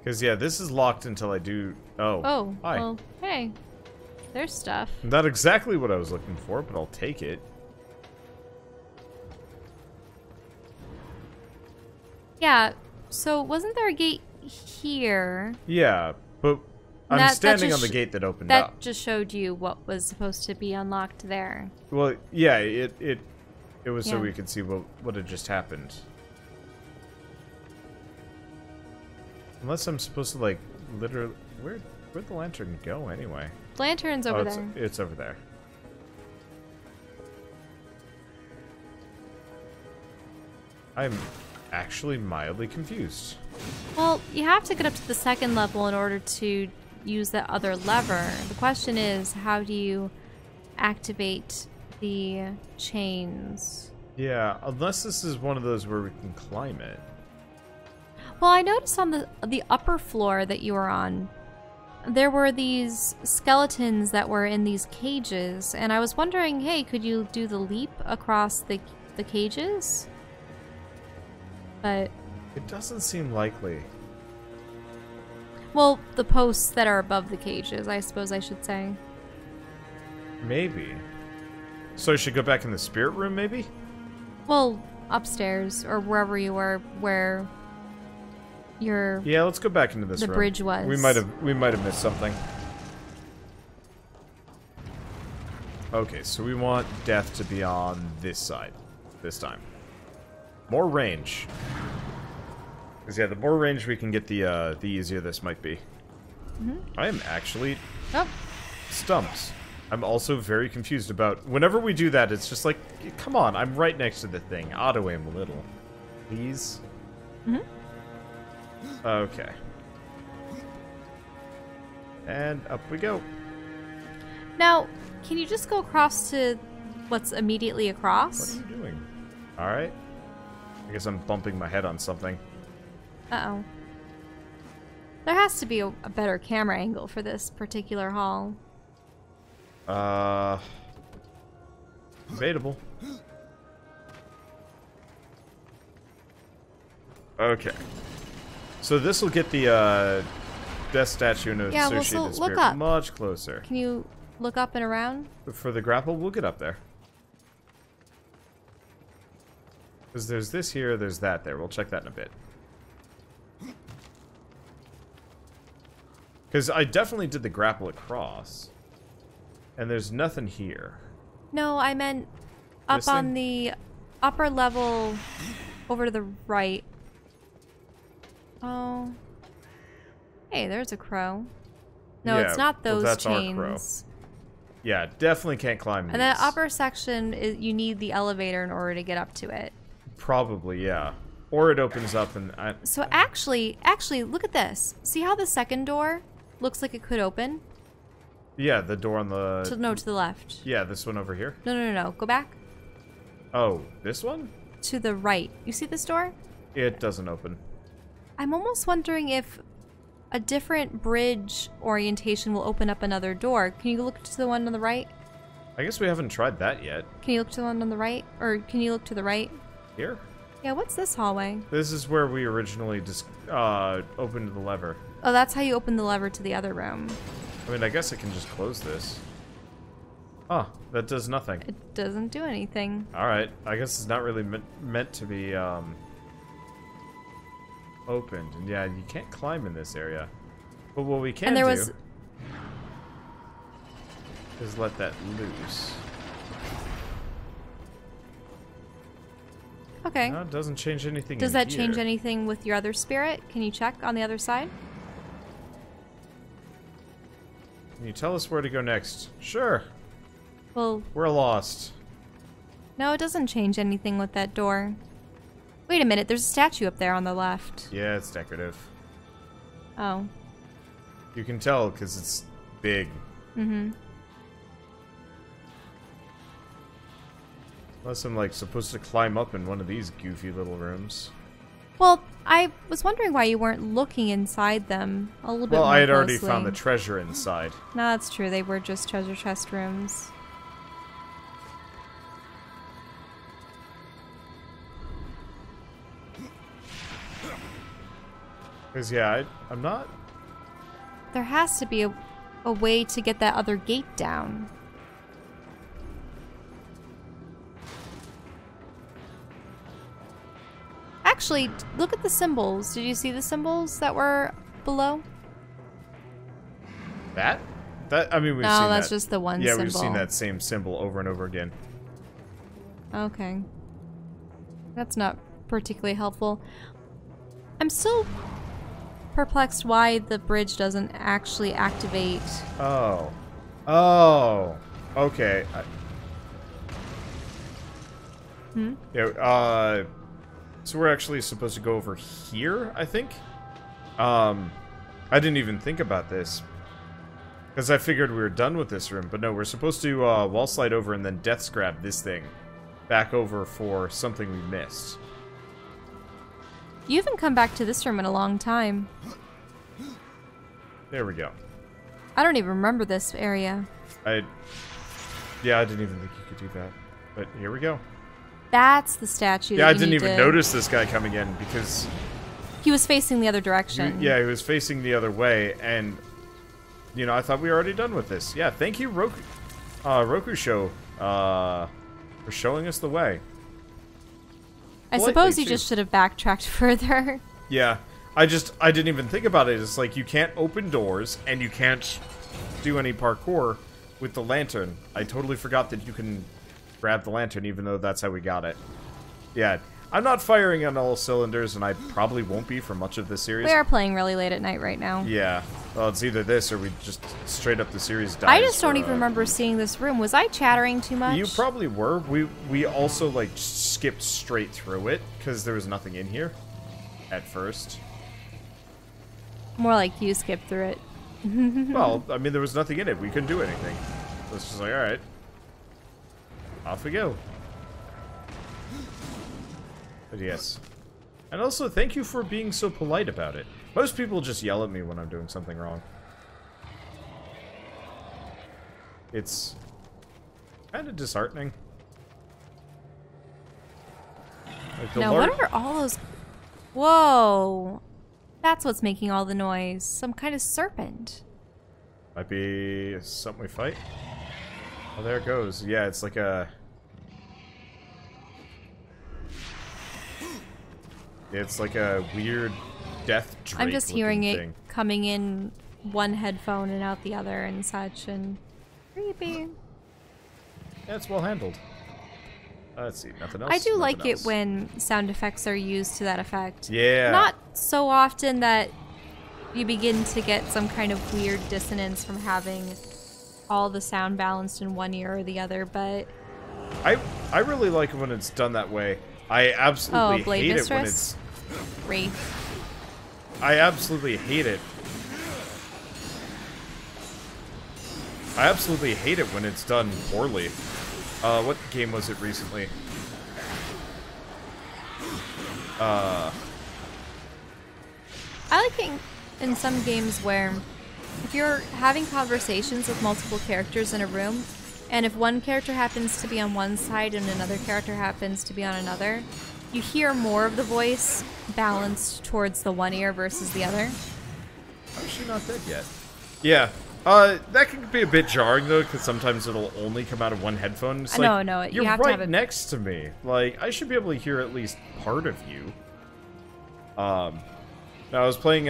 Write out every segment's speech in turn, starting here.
Because, yeah, this is locked until I do... Oh. Oh, Hi. well, hey. There's stuff. Not exactly what I was looking for, but I'll take it. Yeah, so wasn't there a gate here? Yeah, but I'm standing on the gate that opened up. That just showed you what was supposed to be unlocked there. Well, yeah, it was so we could see what had just happened. Unless I'm supposed to, like, literally... Where'd the lantern go, anyway? The lantern's over there. It's over there. I'm actually mildly confused. Well, you have to get up to the second level in order to use that other lever. The question is, how do you activate the chains? Yeah, unless this is one of those where we can climb it. Well, I noticed on the upper floor that you were on, there were these skeletons that were in these cages, and I was wondering, hey, could you do the leap across the cages? But it doesn't seem likely. Well, the posts that are above the cages, I suppose I should say. Maybe. So I should go back in the spirit room, maybe? Well, upstairs, or wherever you were, where your... Yeah, let's go back into this room. The bridge was. We might have missed something. Okay, so we want death to be on this side. This time. More range. Because, yeah, the more range we can get, the easier this might be. Mm-hmm. I am actually stumped. I'm also very confused about... Whenever we do that, it's just like, come on, I'm right next to the thing. Auto-aim a little. Please? Mm-hmm. Okay. And up we go. Now, can you just go across to what's immediately across? What are you doing? Alright. I guess I'm bumping my head on something. Uh-oh. There has to be a better camera angle for this particular hall. Debatable. Okay. So this will get the death statue and associated spirit much closer. Can you look up and around? For the grapple, we'll get up there. Because there's this here, there's that there. We'll check that in a bit. Because I definitely did the grapple across. And there's nothing here. No, I meant up on the upper level over to the right. Oh. Hey, there's a crow. No, yeah, it's not those that's chains. Our crow. Yeah, definitely can't climb these. And that upper section, you need the elevator in order to get up to it. Probably, yeah. Or it opens up and... So actually, look at this. See how the second door looks like it could open? Yeah, the door on the... No, to the left. Yeah, this one over here? No. Go back. Oh, this one? To the right. You see this door? It doesn't open. I'm almost wondering if a different bridge orientation will open up another door. Can you look to the one on the right? I guess we haven't tried that yet. Can you look to the one on the right? Or can you look to the right? Here? Yeah, what's this hallway? This is where we originally just opened the lever. Oh, that's how you open the lever to the other room. I mean, I guess I can just close this. Oh, that does nothing. It doesn't do anything. Alright, I guess it's not really meant to be opened. And yeah, you can't climb in this area. But what we can do is let that loose. Okay. No, it doesn't change anything. Does that change anything with your other spirit? Can you check on the other side? Can you tell us where to go next? Sure. Well, we're lost. No, it doesn't change anything with that door. Wait a minute, there's a statue up there on the left. Yeah, it's decorative. Oh. You can tell because it's big. Mm-hmm. Unless I'm, like, supposed to climb up in one of these goofy little rooms. Well, I was wondering why you weren't looking inside them a little bit more I had closely. already found the treasure inside. No, that's true. They were just treasure chest rooms. Because, yeah, I'm not... There has to be a way to get that other gate down. Actually, look at the symbols. Did you see the symbols that were below? That? I mean, we've seen that. No, that's just the one symbol. Yeah, we've seen that same symbol over and over again. Okay. That's not particularly helpful. I'm still perplexed why the bridge doesn't actually activate. Oh. Oh. Okay. Yeah, so we're actually supposed to go over here, I think? I didn't even think about this. Because I figured we were done with this room. But no, we're supposed to wall slide over and then death grab this thing back over for something we missed. You haven't come back to this room in a long time. There we go. I don't even remember this area. Yeah, I didn't even think you could do that. But here we go. That's the statue. Yeah, I didn't even notice this guy coming in because... He was facing the other direction. Yeah, he was facing the other way, and... You know, I thought we were already done with this. Yeah, thank you, Roku Show, for showing us the way. I suppose you just should have backtracked further. Yeah, I didn't even think about it. It's like, you can't open doors, and you can't do any parkour with the lantern. I totally forgot that you can grab the lantern, even though that's how we got it. Yeah, I'm not firing on all cylinders, and I probably won't be for much of this series. We are playing really late at night right now. Yeah. Well, it's either this or we just straight up the series dies. I just don't even remember seeing this room. Was I chattering too much? You probably were. We also, like, skipped straight through it because there was nothing in here at first. More like you skipped through it. Well, I mean, there was nothing in it. We couldn't do anything. So it's just like, alright. Off we go. But yes. And also, thank you for being so polite about it. Most people just yell at me when I'm doing something wrong. It's kind of disheartening. Like now, what are all those... Whoa! That's what's making all the noise. Some kind of serpent. Might be something we fight. Oh, there it goes. Yeah, it's like a... It's like a weird death drake. I'm just hearing it thing. Coming in one headphone and out the other and such, and creepy. Yeah, it's well handled. Let's see, nothing else? I do like else. it when sound effects are used to that effect. Yeah. Not so often that you begin to get some kind of weird dissonance from having all the sound balanced in one ear or the other, but... I really like it when it's done that way. I absolutely hate it when it's... Wraith. I absolutely hate it. I absolutely hate it when it's done poorly. What game was it recently? I like it in some games where if you're having conversations with multiple characters in a room, and if one character happens to be on one side and another character happens to be on another, you hear more of the voice balanced towards the one ear versus the other. Oh, she's not dead yet. Yeah. That can be a bit jarring, though, because sometimes it'll only come out of one headphone. It's like, no, you're you have right to have it next to me. Like, I should be able to hear at least part of you. Now, I was playing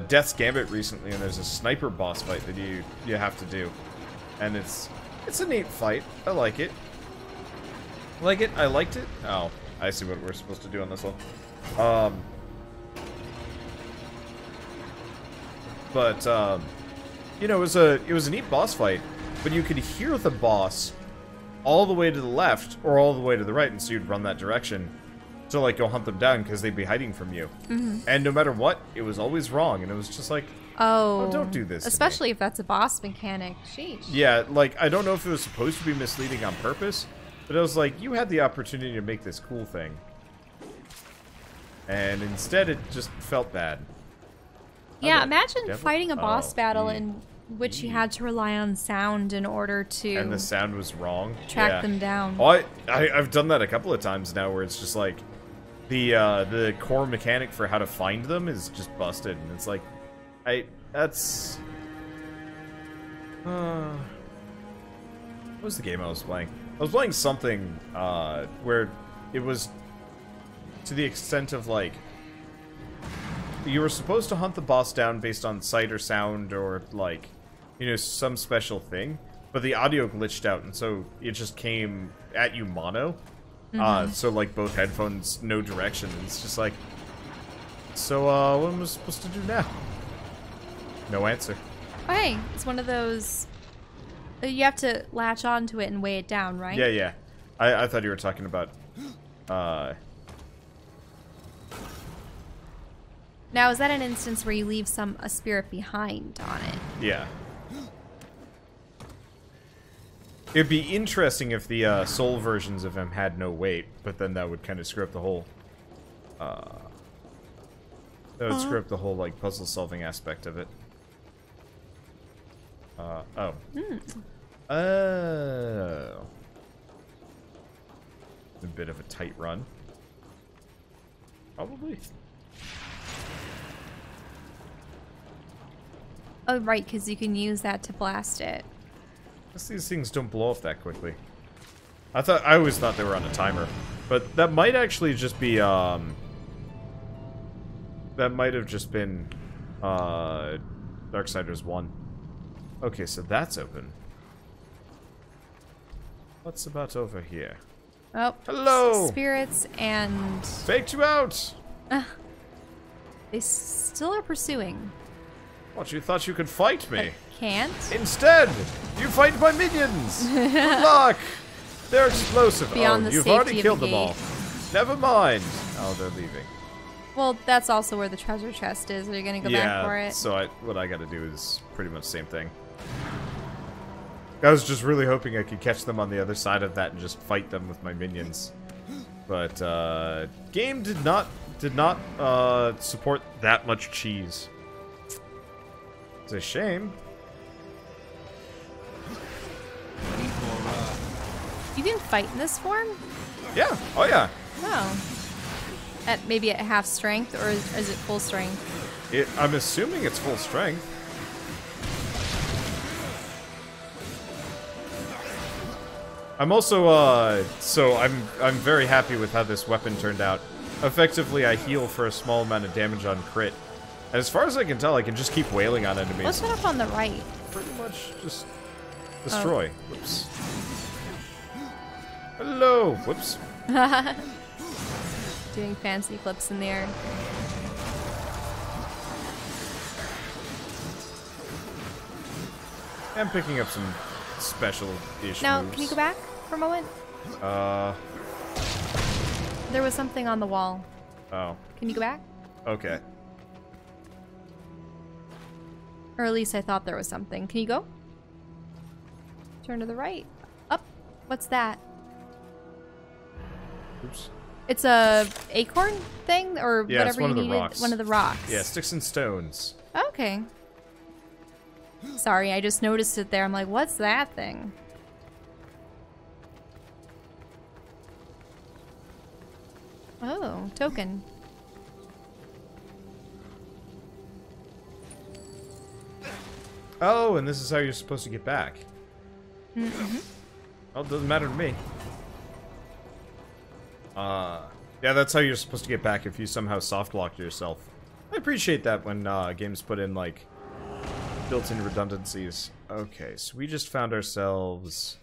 Death's Gambit recently, and there's a sniper boss fight that you have to do. And it's a neat fight. I like it. Like it? I liked it? Oh, I see what we're supposed to do on this one. You know, it was a neat boss fight, but you could hear the boss all the way to the left or all the way to the right, and so you'd run that direction to, like, go hunt them down because they'd be hiding from you. Mm-hmm. And no matter what, it was always wrong, and it was just like, oh, don't do this. Especially if that's a boss mechanic. Sheesh. Yeah, like, I don't know if it was supposed to be misleading on purpose, but it was like, you had the opportunity to make this cool thing. And instead, it just felt bad. Yeah, imagine fighting a boss battle in which you had to rely on sound in order to... And the sound was wrong? Track them down. Oh, I've done that a couple of times now where it's just like, the core mechanic for how to find them is just busted, and it's like, that's... what was the game I was playing? I was playing something, where it was to the extent of, like, you were supposed to hunt the boss down based on sight or sound or, like, you know, some special thing, but the audio glitched out, and so it just came at you mono. So, like, both headphones, no direction, and it's just like, so, what am I supposed to do now? No answer. Oh, hey, it's one of those... You have to latch onto it and weigh it down, right? Yeah, yeah. I thought you were talking about, Now, is that an instance where you leave a spirit behind on it? Yeah. It'd be interesting if the soul versions of him had no weight, but then that would kind of screw up the whole, screw up the whole, like, puzzle-solving aspect of it. Oh. Oh. A bit of a tight run. Probably. Oh, right, because you can use that to blast it. Guess these things don't blow up that quickly. I always thought they were on a timer. But that might actually just be, that might have just been, Darksiders 1. Okay, so that's open. What's about over here? Oh, hello! Spirits and... Faked you out! They still are pursuing. What, you thought you could fight me? I can't? Instead, you fight my minions! Good luck! They're explosive. Beyond oh, the you've safety already of killed the them all. gate. Never mind. Oh, they're leaving. Well, that's also where the treasure chest is. Are you gonna go back for it? So what I gotta do is pretty much the same thing. I was just really hoping I could catch them on the other side of that and just fight them with my minions. But, game did not support that much cheese. It's a shame. You can fight in this form? Yeah. Oh, yeah. Oh. Maybe at half strength, or is it full strength? I'm assuming it's full strength. I'm also, so I'm very happy with how this weapon turned out. Effectively, I heal for a small amount of damage on crit. And as far as I can tell, I can just keep wailing on enemies. What's that up on the right? Pretty much just destroy. Oh. Whoops. Hello! Whoops. Doing fancy flips in the air. I'm picking up some special-ish Now, moves. can you go back for a moment? There was something on the wall. Oh. Can you go back? Okay. Or at least I thought there was something. Can you go? Turn to the right. Up. What's that? Oops. It's a acorn thing, or yeah, whatever it's one you of the needed. rocks. One of the rocks. Yeah, sticks and stones. Okay. Sorry, I just noticed it there. I'm like, what's that thing? Oh, token. Oh, and this is how you're supposed to get back. Mm-hmm. Well, it doesn't matter to me. Yeah, that's how you're supposed to get back if you somehow soft-locked yourself. I appreciate that when games put in, like, built-in redundancies. Okay, so we just found ourselves...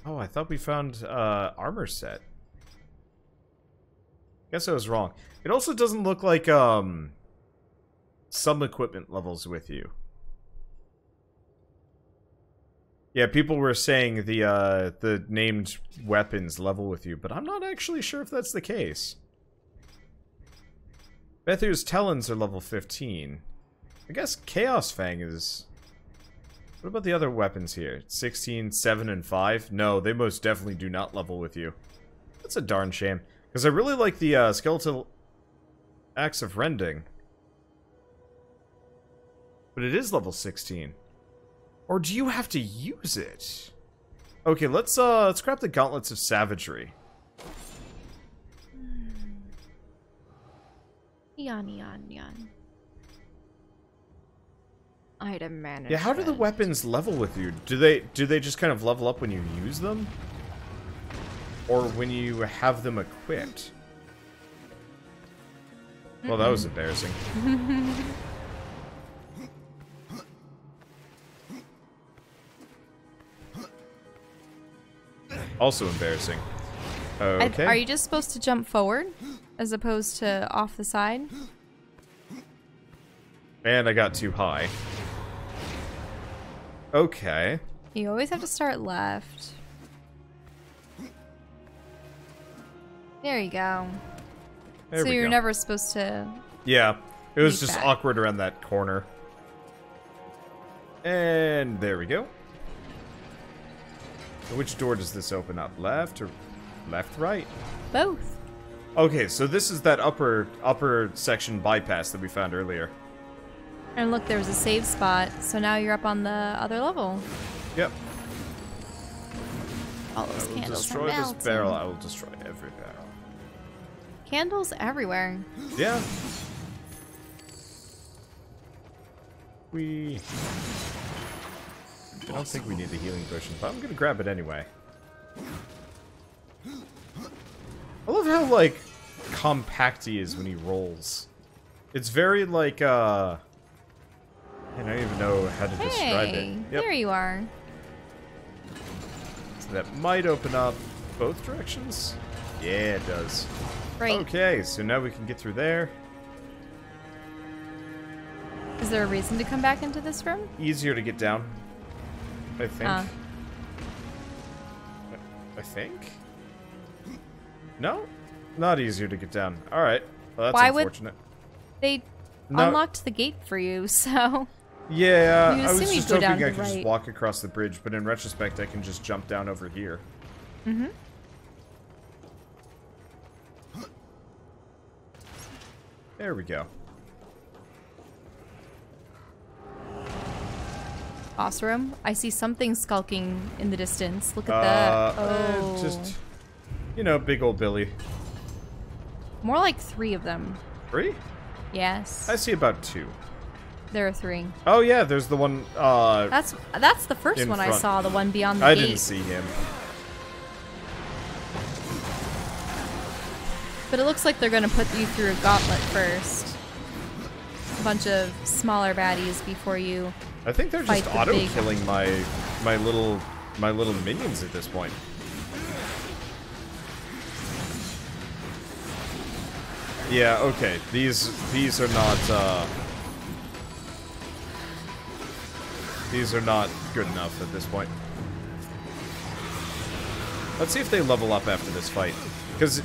Oh, I thought we found armor set. Guess I was wrong. It also doesn't look like some equipment levels with you. Yeah, people were saying the named weapons level with you, but I'm not actually sure if that's the case. Bethu's Talons are level 15. I guess Chaos Fang is... What about the other weapons here? 16, 7, and 5? No, they most definitely do not level with you. That's a darn shame. Because I really like the Skeletal Axe of Rending. But it is level 16. Or do you have to use it? Okay, let's grab the Gauntlets of Savagery. Yon. Item management. Yeah, how do the weapons level with you? Do they just kind of level up when you use them? Or when you have them equipped? Well, that was embarrassing. Also embarrassing. Okay. Are you just supposed to jump forward as opposed to off the side? And I got too high. Okay. You always have to start left. There you go. There so we you're go. never supposed to... Yeah, it was Leap just back. awkward around that corner. And there we go. Which door does this open up? Left or left, right? Both. Okay, so this is that upper section bypass that we found earlier. And look, there was a save spot, so now you're up on the other level. Yep. All those I will candles destroy are this melting. barrel. I will destroy every barrel. Candles everywhere. Yeah. I don't think we need the healing potion, but I'm gonna grab it anyway. I love how, like, compact he is when he rolls. It's very, like, I don't even know how to describe it. Yep. There you are. So that might open up both directions. Yeah, it does. Right. Okay, so now we can get through there. Is there a reason to come back into this room? Easier to get down, I think. Ah. I think? No? Not easier to get down. Alright. Well, that's Why unfortunate. They No. unlocked the gate for you, so... Yeah, You I was assume just you'd go hoping down I to could just right. walk across the bridge, but in retrospect, I can just jump down over here. Mm-hmm. There we go. Boss room? I see something skulking in the distance. Look at that. Oh. Just, you know, big old Billy. More like 3 of them. 3? Yes. I see about 2. There are 3. Oh yeah, there's the one, That's the first in one I front. saw, the one beyond the I gate. didn't see him. But it looks like they're gonna put you through a gauntlet first. A bunch of smaller baddies before you. I think they're Fight just the big- auto-killing my little minions at this point. Yeah, okay. These are not these are not good enough at this point. Let's see if they level up after this fight, because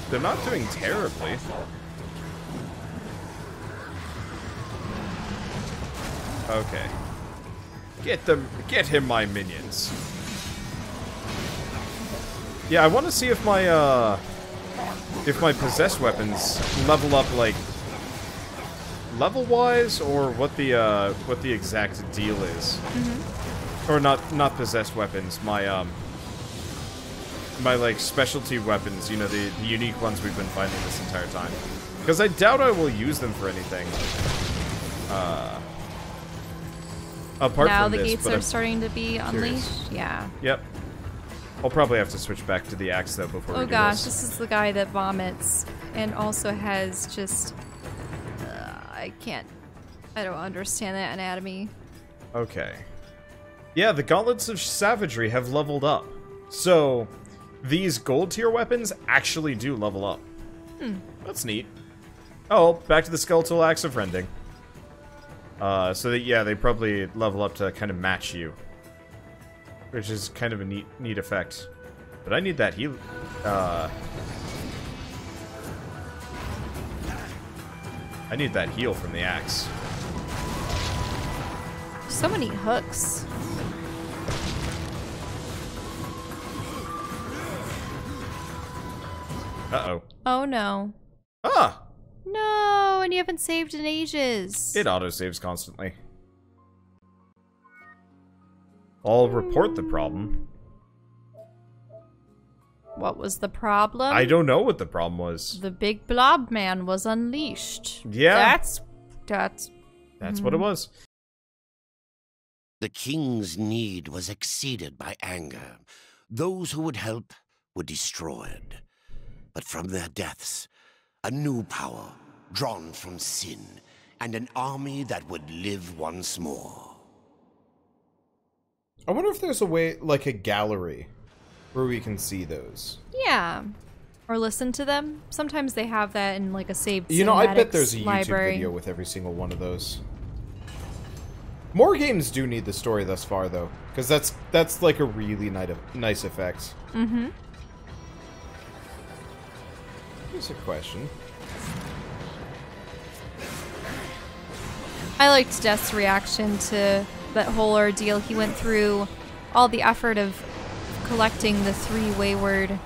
they're not doing terribly. Okay. Get him, my minions. Yeah, I want to see if my possessed weapons level up, like, level-wise, or what the exact deal is. Mm-hmm. Or not possessed weapons, my like specialty weapons, you know, the unique ones we've been finding this entire time. Because I doubt I will use them for anything. Apart Now from the this, gates but are I'm starting to be curious. unleashed. Yeah. Yep. I'll probably have to switch back to the axe though before we Oh do gosh, this. this is the guy that vomits and also has just... I don't understand that anatomy. Okay. Yeah, the gauntlets of savagery have leveled up. So, these gold tier weapons actually do level up. That's neat. Oh, back to the skeletal axe of rending. So that, yeah, they probably level up to kind of match you. Which is kind of a neat effect. But I need that heal. I need that heal from the axe. So many hooks. Uh-oh. Oh no. Ah! No, and you haven't saved in ages. It autosaves constantly. I'll report the problem. What was the problem? I don't know what the problem was. The big blob man was unleashed. Yeah. That's what it was. The king's need was exceeded by anger. Those who would help were destroyed. But from their deaths, a new power, drawn from sin, and an army that would live once more. I wonder if there's a way, like a gallery, where we can see those. Yeah. Or listen to them. Sometimes they have that in like a saved You know, I bet there's a library. YouTube video with every single one of those. More games do need the story thus far, though, because that's like a really nice effect. Mm-hmm. Here's a question. I liked Death's reaction to that whole ordeal. He went through all the effort of collecting the 3 wayward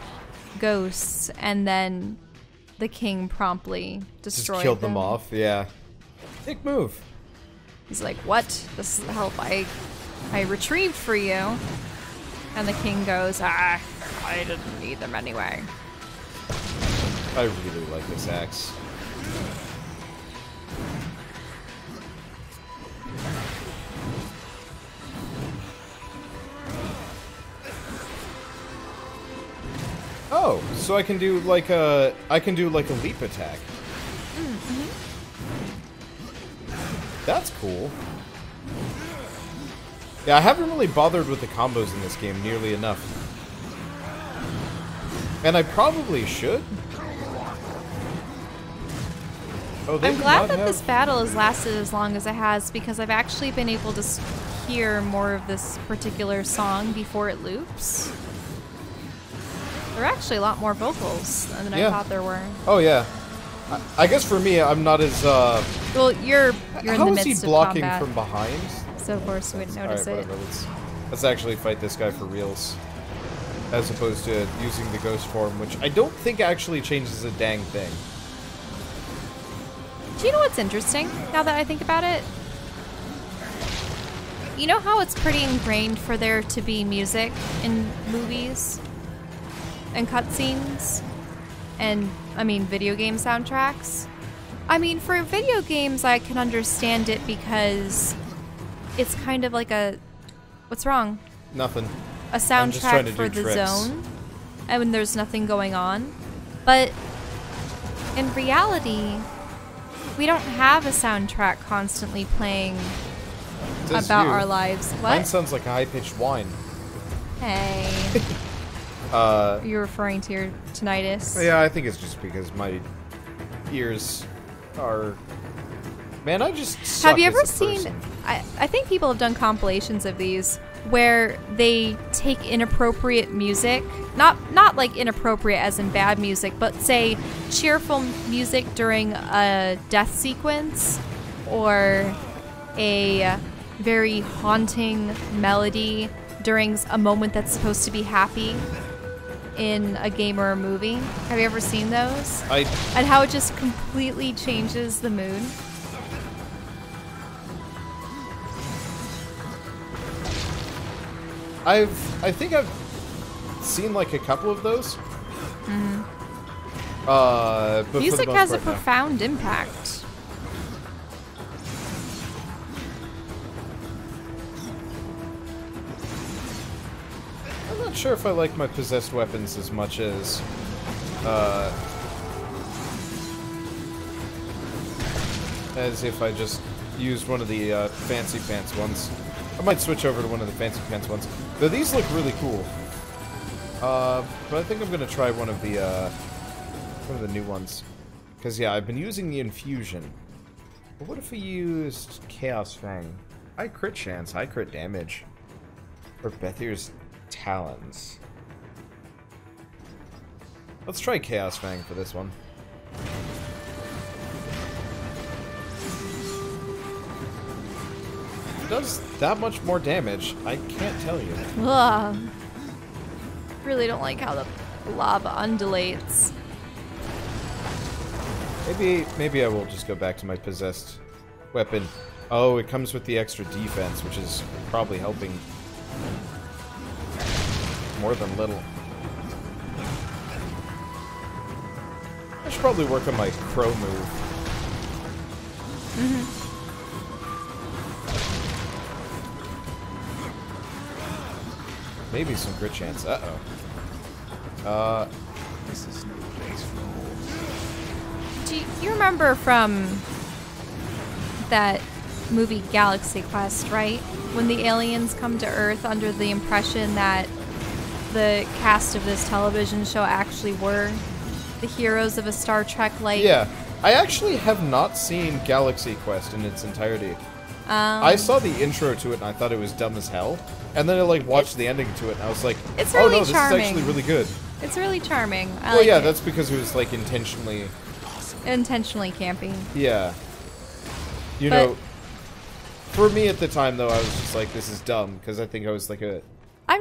ghosts, and then the king promptly destroyed Just killed them off, yeah. Big move. He's like, what? This is the help I retrieved for you. And the king goes, I didn't need them anyway. I really like this axe. Oh, so I can do like a leap attack. Mm-hmm. That's cool. Yeah, I haven't really bothered with the combos in this game nearly enough. And I probably should. Oh, I'm glad that this battle has lasted as long as it has, because I've actually been able to hear more of this particular song before it loops. There are actually a lot more vocals than I thought there were. Oh yeah. I guess for me, I'm not as well, you're in the midst of combat. How is he blocking from behind? So of course we wouldn't notice it. Whatever. Let's actually fight this guy for reals, as opposed to using the ghost form, which I don't think actually changes a dang thing. Do you know what's interesting, now that I think about it? You know how it's pretty ingrained for there to be music in movies and cutscenes? And, I mean, video game soundtracks? I mean, for video games, I can understand it because it's kind of like a... What's wrong? Nothing. A soundtrack for the zone, and when there's nothing going on. But in reality, we don't have a soundtrack constantly playing about our lives. What? Mine sounds like a high-pitched whine. Hey. Are you referring to your tinnitus? Yeah, I think it's just because my ears are... Man, I just suck. Have you ever seen... I think people have done compilations of these where they take inappropriate music, not like inappropriate as in bad music, but say cheerful music during a death sequence, or a very haunting melody during a moment that's supposed to be happy in a game or a movie. Have you ever seen those? And how it just completely changes the mood? I think I've seen like a couple of those. Mm-hmm. But music has a profound impact. I'm not sure if I like my possessed weapons as much as if I just used one of the fancy pants ones. I might switch over to one of the fancy pants ones. Though these look really cool. But I think I'm gonna try one of the new ones. Cause yeah, I've been using the infusion. But what if we used Chaos Fang? High crit chance, high crit damage. Or Bethir's Talons. Let's try Chaos Fang for this one. Does that much more damage? I can't tell you. Ugh. Really don't like how the lava undulates. Maybe I will just go back to my possessed weapon. Oh, it comes with the extra defense, which is probably helping more than little. I should probably work on my crow move. Maybe some crit chance. Uh-oh. This is no place for... Do you remember from that movie Galaxy Quest, right? When the aliens come to Earth under the impression that the cast of this television show actually were the heroes of a Star Trek like... Yeah. I actually have not seen Galaxy Quest in its entirety. I saw the intro to it and I thought it was dumb as hell. And then I like watched the ending to it and I was like, it's really oh no, this charming. is actually really good. It's really charming. Well, yeah, that's because it was like intentionally campy. Yeah. You know, for me at the time though, I was just like, this is dumb because I think I was like a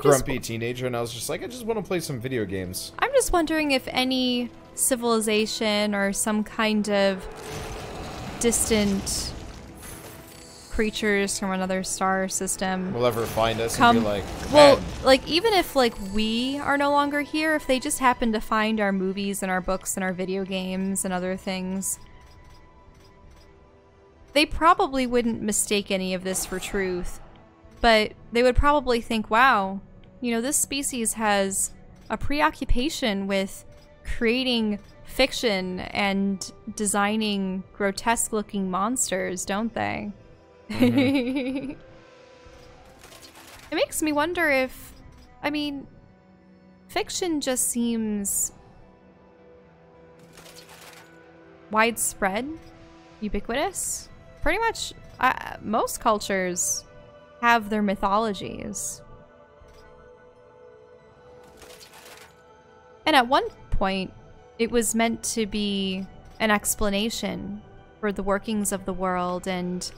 grumpy teenager and I was just like, I just want to play some video games. I'm just wondering if any civilization or some kind of distant creatures from another star system will ever find us and be like, well, like even if like we are no longer here, if they just happen to find our movies and our books and our video games and other things, they probably wouldn't mistake any of this for truth, but they would probably think, wow, you know, this species has a preoccupation with creating fiction and designing grotesque looking monsters, don't they? Mm-hmm. It makes me wonder if, I mean, fiction just seems widespread, ubiquitous. Pretty much most cultures have their mythologies. And at one point, it was meant to be an explanation for the workings of the world and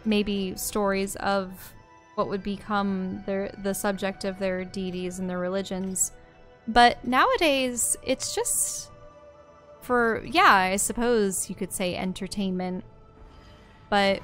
maybe stories of what would become the subject of their deities and their religions. But nowadays, it's just for, yeah, I suppose you could say entertainment. But